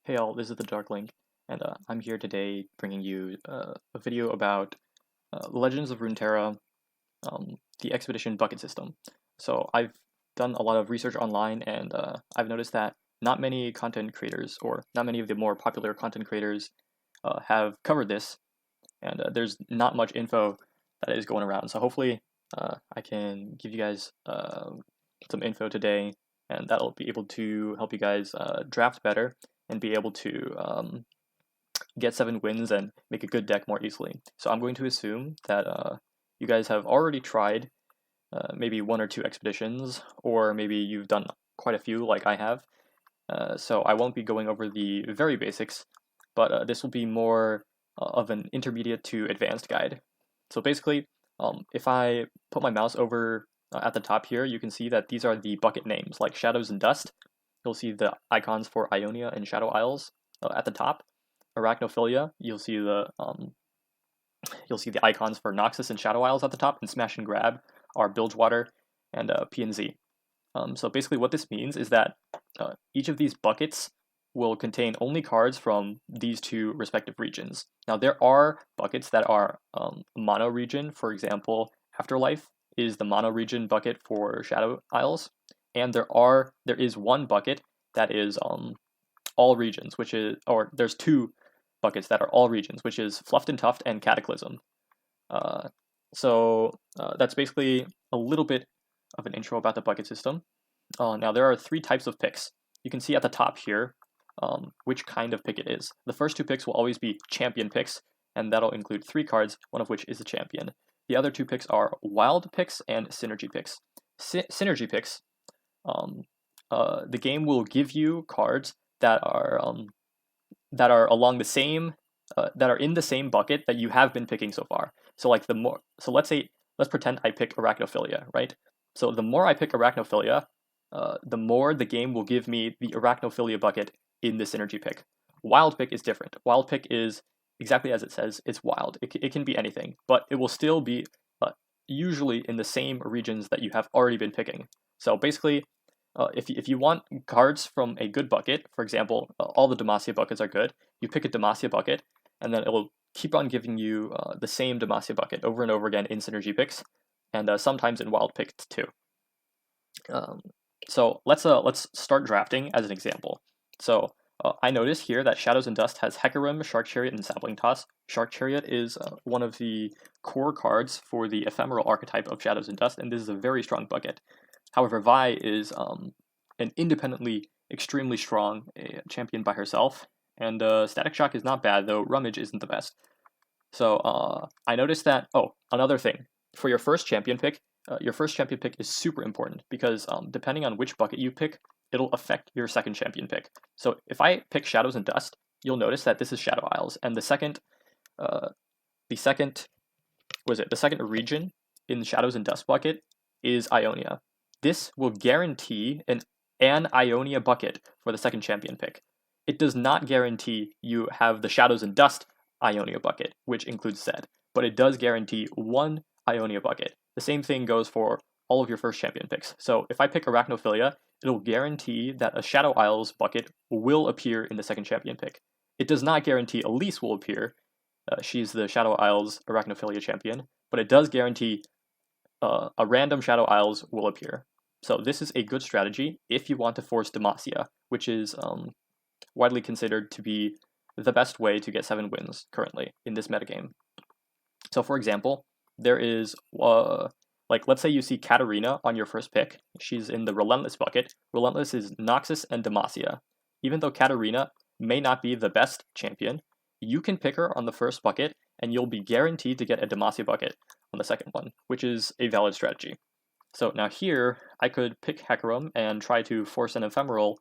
Hey all, this is the Dark Link, and I'm here today bringing you a video about Legends of Runeterra, the Expedition bucket system. So I've done a lot of research online, and I've noticed that not many content creators, or not many of the more popular content creators, have covered this, and there's not much info that is going around. So hopefully I can give you guys some info today, and that'll be able to help you guys draft better and be able to get 7 wins and make a good deck more easily. So I'm going to assume that you guys have already tried maybe 1 or 2 expeditions, or maybe you've done quite a few like I have. So I won't be going over the very basics, but this will be more of an intermediate to advanced guide. So basically, if I put my mouse over at the top here, you can see that these are the bucket names, like Shadows and Dust. You'll see the icons for Ionia and Shadow Isles at the top. Arachnophilia, you'll see the icons for Noxus and Shadow Isles at the top, and Smash and Grab are Bilgewater and P and Z. So basically what this means is that each of these buckets will contain only cards from these 2 respective regions. Now there are buckets that are mono region. For example, Afterlife is the mono region bucket for Shadow Isles, and there is one bucket that is all regions, which is, or there's 2 buckets that are all regions, which is Fluffed and Tuft and Cataclysm. So that's basically a little bit of an intro about the bucket system. Now there are 3 types of picks. You can see at the top here which kind of pick it is. The first 2 picks will always be champion picks, and that'll include 3 cards, one of which is a champion. The other 2 picks are wild picks and synergy picks. Synergy picks, the game will give you cards that are along the same that are in the same bucket that you have been picking so far. So like let's pretend I pick Arachnophilia, right? So the more I pick Arachnophilia, the more the game will give me the Arachnophilia bucket in the synergy pick. Wild pick is different. Wild pick is exactly as it says, it's wild. It can be anything, but it will still be usually in the same regions that you have already been picking. So basically, if you want cards from a good bucket, for example, all the Demacia buckets are good, you pick a Demacia bucket, and then it will keep on giving you the same Demacia bucket over and over again in synergy picks, and sometimes in wild picks too. So let's start drafting as an example. So I notice here that Shadows and Dust has Hecarim, Shark Chariot, and Sapling Toss. Shark Chariot is one of the core cards for the ephemeral archetype of Shadows and Dust, and this is a very strong bucket. However, Vi is an independently extremely strong champion by herself, and Static Shock is not bad, though Rummage isn't the best. So I noticed that, another thing, for your first champion pick is super important, because depending on which bucket you pick, it'll affect your second champion pick. So if I pick Shadows and Dust, you'll notice that this is Shadow Isles, and the second region in the Shadows and Dust bucket is Ionia. This will guarantee an Ionia bucket for the second champion pick. It does not guarantee you have the Shadows and Dust Ionia bucket, which includes Zed, but it does guarantee one Ionia bucket. The same thing goes for all of your first champion picks. So if I pick Arachnophilia, it'll guarantee that a Shadow Isles bucket will appear in the second champion pick. It does not guarantee Elise will appear. She's the Shadow Isles Arachnophilia champion, but it does guarantee a random Shadow Isles will appear. So this is a good strategy if you want to force Demacia, which is widely considered to be the best way to get 7 wins currently in this metagame. So for example, there is, let's say you see Katarina on your first pick. She's in the Relentless bucket. Relentless is Noxus and Demacia. Even though Katarina may not be the best champion, you can pick her on the first bucket, and you'll be guaranteed to get a Demacia bucket on the second one, which is a valid strategy. So now here, I could pick Hecarim and try to force an ephemeral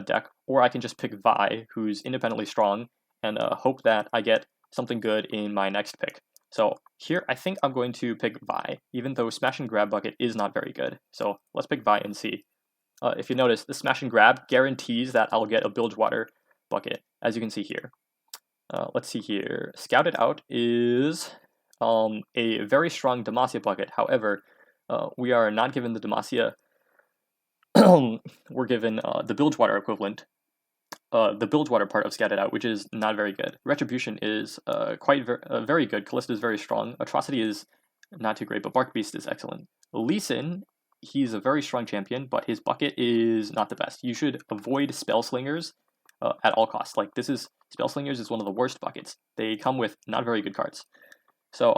deck, or I can just pick Vi, who's independently strong, and hope that I get something good in my next pick. So here, I think I'm going to pick Vi, even though Smash and Grab bucket is not very good. So let's pick Vi and see. If you notice, the Smash and Grab guarantees that I'll get a Bilgewater bucket, as you can see here. Let's see here. Scouted Out is a very strong Demacia bucket. However, we are not given the Demacia. We're given the Bilgewater equivalent, the Bilgewater part of Scattered Out, which is not very good. Retribution is very good. Callista is very strong. Atrocity is not too great, but Bark Beast is excellent. Lee Sin, he's a very strong champion, but his bucket is not the best. You should avoid Spell Slingers at all costs. Like Spell Slingers is one of the worst buckets. They come with not very good cards. So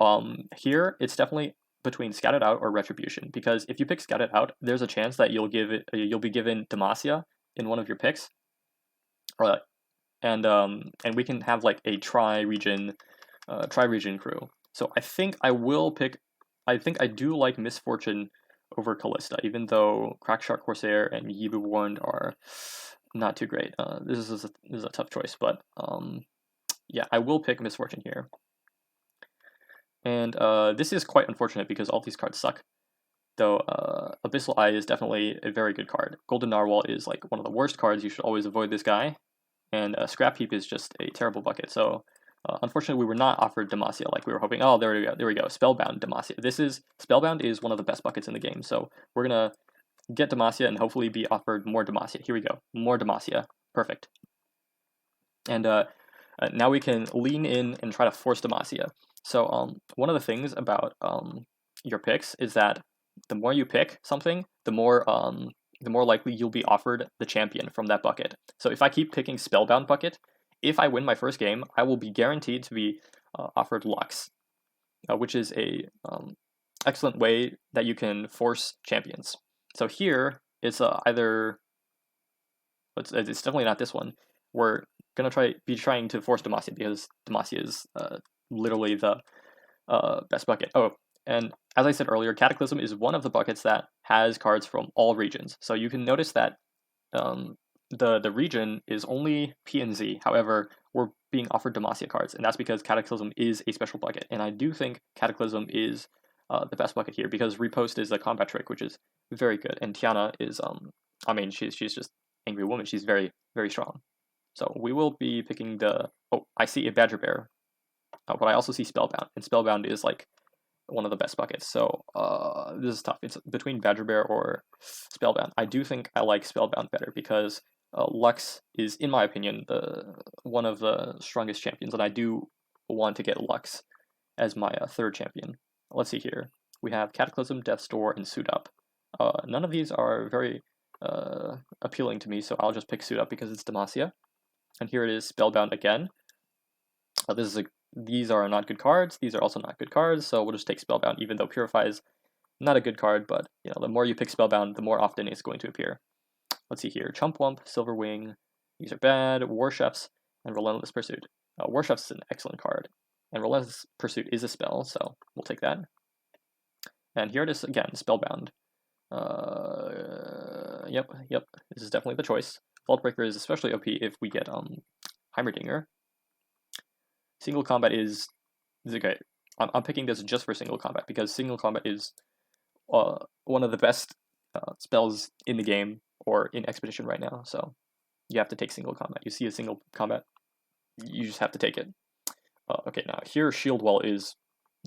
here it's definitely between Scattered Out or Retribution, because if you pick Scattered Out, there's a chance that you'll be given Demacia in one of your picks, and we can have like a tri-region crew. So I think I do like Misfortune over Callista, even though Crackshark Corsair and Yibu Warned are not too great. This is a tough choice, but yeah, I will pick Misfortune here. And this is quite unfortunate because all these cards suck. Though Abyssal Eye is definitely a very good card. Golden Narwhal is like one of the worst cards. You should always avoid this guy. And Scrap Heap is just a terrible bucket. So unfortunately, we were not offered Demacia like we were hoping. Oh, there we go. Spellbound Demacia. Spellbound is one of the best buckets in the game. So we're gonna get Demacia and hopefully be offered more Demacia. Here we go. More Demacia. Perfect. And now we can lean in and try to force Demacia. So one of the things about your picks is that the more you pick something, the more likely you'll be offered the champion from that bucket. So if I keep picking Spellbound bucket, if I win my first game, I will be guaranteed to be offered Lux, which is a excellent way that you can force champions. So here it's either it's definitely not this one. We're gonna be trying to force Demacia because Demacia is literally the best bucket. Oh, and as I said earlier, Cataclysm is one of the buckets that has cards from all regions. So you can notice that the region is only P and Z. However, we're being offered Demacia cards, and that's because Cataclysm is a special bucket. And I do think Cataclysm is the best bucket here because Repost is a combat trick, which is very good. And Tiana is she's just Angry Woman. She's very, very strong. So we will be picking I see a Badger Bear. But I also see Spellbound, and Spellbound is like one of the best buckets. So this is tough. It's between Badger Bear or Spellbound. I do think I like Spellbound better because Lux is, in my opinion, one of the strongest champions, and I do want to get Lux as my third champion. Let's see here. We have Cataclysm, Death's Door, and Suit Up. None of these are very appealing to me, so I'll just pick Suit Up because it's Demacia. And here it is, Spellbound again. These are not good cards. These are also not good cards, so we'll just take Spellbound, even though Purify is not a good card, but the more you pick Spellbound, the more often it's going to appear. Let's see here. Chump Wump, Silverwing, these are bad. War Chefs, and Relentless Pursuit. War Chefs is an excellent card, and Relentless Pursuit is a spell, so we'll take that. And here it is again, Spellbound. Yep, this is definitely the choice. Vault Breaker is especially OP if we get Heimerdinger. Single combat is okay. I'm picking this just for single combat because single combat is one of the best spells in the game or in Expedition right now. So you have to take single combat. You see a single combat, you just have to take it. Okay, now here Shield Wall is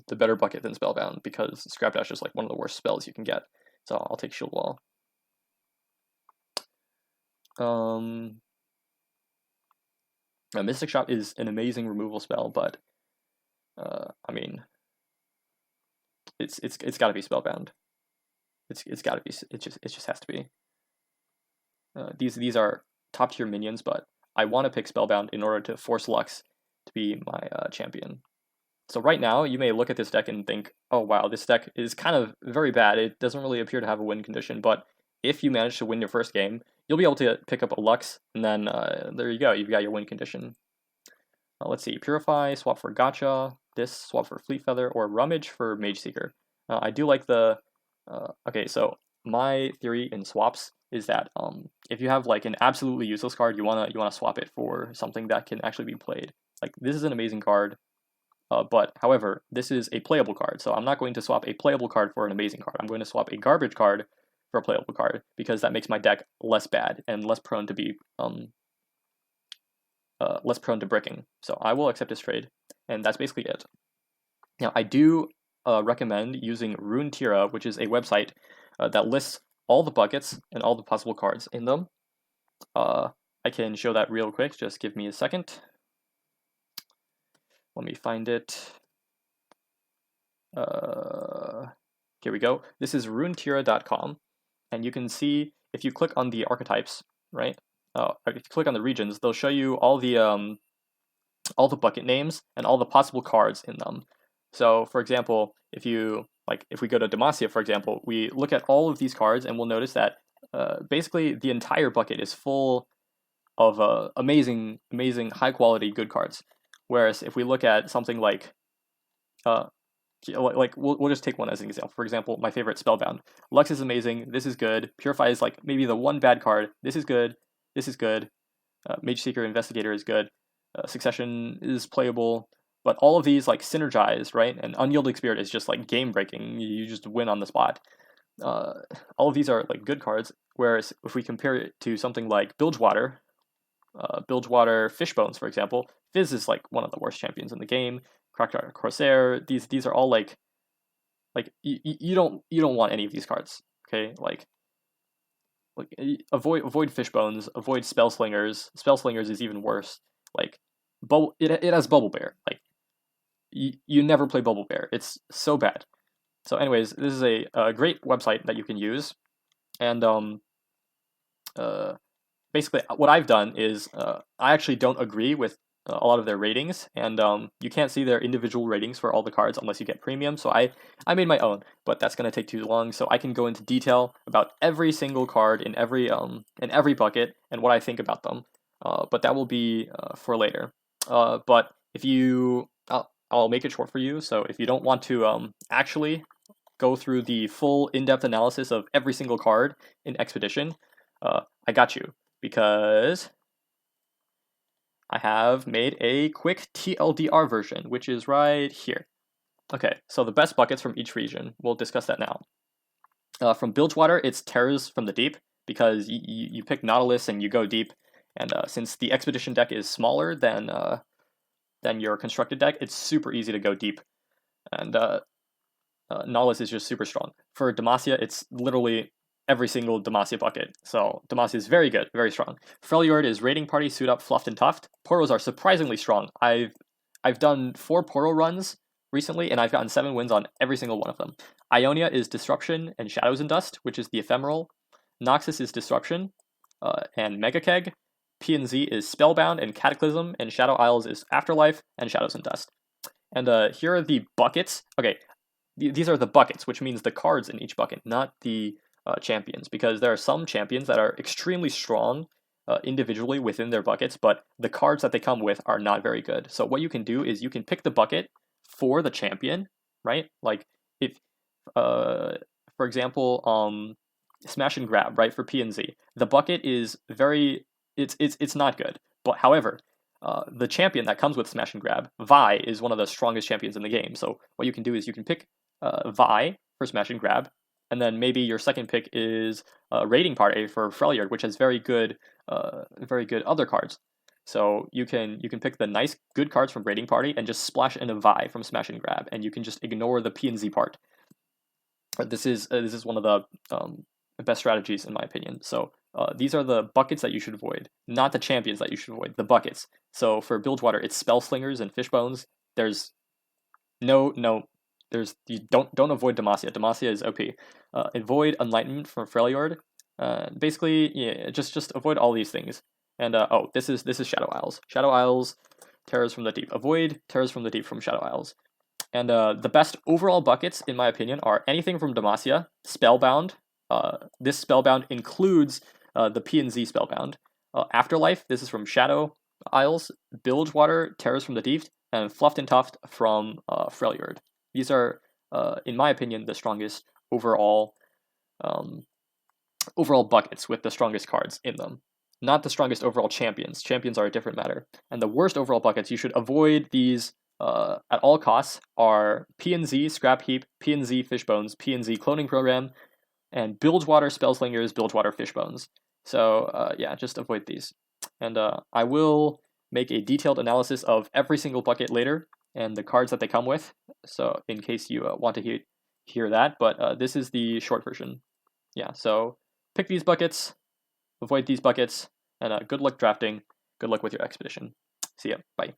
the better bucket than Spellbound because Scrap Dash is like one of the worst spells you can get. So I'll take Shield Wall. Mystic Shot is an amazing removal spell, but it's got to be Spellbound. It's got to be. It just has to be. These are top tier minions, but I want to pick Spellbound in order to force Lux to be my champion. So right now, you may look at this deck and think, oh wow, this deck is kind of very bad. It doesn't really appear to have a win condition, but if you manage to win your first game, you'll be able to pick up a Lux, and then there you go, you've got your win condition. Let's see, Purify, swap for Gotcha, this, swap for Fleet Feather, or Rummage for Mage Seeker. I do like the... okay, so my theory in swaps is that if you have like an absolutely useless card, you wanna swap it for something that can actually be played. Like, this is an amazing card, but however, this is a playable card, so I'm not going to swap a playable card for an amazing card. I'm going to swap a garbage card for a playable card because that makes my deck less bad and less prone to be less prone to bricking. So I will accept this trade, and that's basically it. Now I do recommend using Runeterra, which is a website that lists all the buckets and all the possible cards in them. I can show that real quick. Just give me a second. Let me find it. Here we go. This is runeterra.com, and you can see if you click on the archetypes, right? If you click on the regions, they'll show you all the bucket names and all the possible cards in them. So, for example, if we go to Demacia, for example, we look at all of these cards and we'll notice that basically the entire bucket is full of amazing, high quality good cards. Whereas if we look at something like we'll just take one as an example. For example, my favorite Spellbound. Lux is amazing. This is good. Purify is like maybe the one bad card. This is good. This is good. Mage Seeker Investigator is good. Succession is playable. But all of these like synergize, right? And Unyielding Spirit is just like game breaking. You just win on the spot. All of these are like good cards. Whereas if we compare it to something like Bilgewater, Fishbones, for example, Fizz is like one of the worst champions in the game. Crocodile Corsair, these are all like you don't want any of these cards. Okay, like avoid Fishbones, avoid Spellslingers. Spellslingers is even worse. Like it has Bubble Bear. Like you never play Bubble Bear. It's so bad. So anyways, this is a great website that you can use, and basically what I've done is I actually don't agree with a lot of their ratings, and you can't see their individual ratings for all the cards unless you get premium. So I made my own, but that's gonna take too long. So I can go into detail about every single card in every bucket and what I think about them. But that will be for later. But if you, I'll make it short for you. So if you don't want to actually go through the full in-depth analysis of every single card in Expedition, I got you, because I have made a quick TLDR version, which is right here. Okay, so the best buckets from each region. We'll discuss that now. From Bilgewater, it's Terrors from the Deep, because you pick Nautilus and you go deep. And since the Expedition deck is smaller than your constructed deck, it's super easy to go deep. And Nautilus is just super strong. For Demacia, it's literally every single Demacia bucket. So Demacia is very good, very strong. Freljord is Raiding Party, Suit Up, Fluffed, and Tuft. Poros are surprisingly strong. I've done 4 Poro runs recently, and I've gotten 7 wins on every single one of them. Ionia is Disruption and Shadows and Dust, which is the ephemeral. Noxus is Disruption and Mega Keg. P&Z is Spellbound and Cataclysm, and Shadow Isles is Afterlife and Shadows and Dust. And here are the buckets. Okay, these are the buckets, which means the cards in each bucket, not the champions, because there are some champions that are extremely strong individually within their buckets, but the cards that they come with are not very good. So what you can do is you can pick the bucket for the champion, right? Like if, for example, Smash and Grab, right, for P&Z, the bucket is it's not good. But however, the champion that comes with Smash and Grab, Vi, is one of the strongest champions in the game. So what you can do is you can pick Vi for Smash and Grab, and then maybe your second pick is Raiding Party for Freljord, which has very good other cards. So you can pick the nice good cards from Raiding Party and just splash in a Vi from Smash and Grab, and you can just ignore the P&Z part. This is one of the best strategies in my opinion. So these are the buckets that you should avoid, not the champions that you should avoid. The buckets. So for Bilgewater, it's Spellslingers and Fishbones. There's you don't avoid Demacia. Demacia is OP. Avoid Enlightenment from Freljord. Basically, yeah, just avoid all these things. And this is Shadow Isles. Shadow Isles, Terrors from the Deep. Avoid Terrors from the Deep from Shadow Isles. And the best overall buckets, in my opinion, are anything from Demacia, Spellbound. This Spellbound includes the P&Z Spellbound. Afterlife, this is from Shadow Isles. Bilgewater, Terrors from the Deep, and Fluffed and Tuft from Freljord. These are, in my opinion, the strongest overall buckets with the strongest cards in them. Not the strongest overall champions. Champions are a different matter. And the worst overall buckets, you should avoid these at all costs, are P&Z Scrap Heap, P&Z Fishbones, P&Z Cloning Program, and Bilgewater Spellslingers, Bilgewater Fishbones. So yeah, just avoid these. And I will make a detailed analysis of every single bucket later and the cards that they come with. So in case you want to hear that, but this is the short version. Yeah, so pick these buckets, avoid these buckets, And good luck drafting. Good luck with your expedition. See ya. Bye.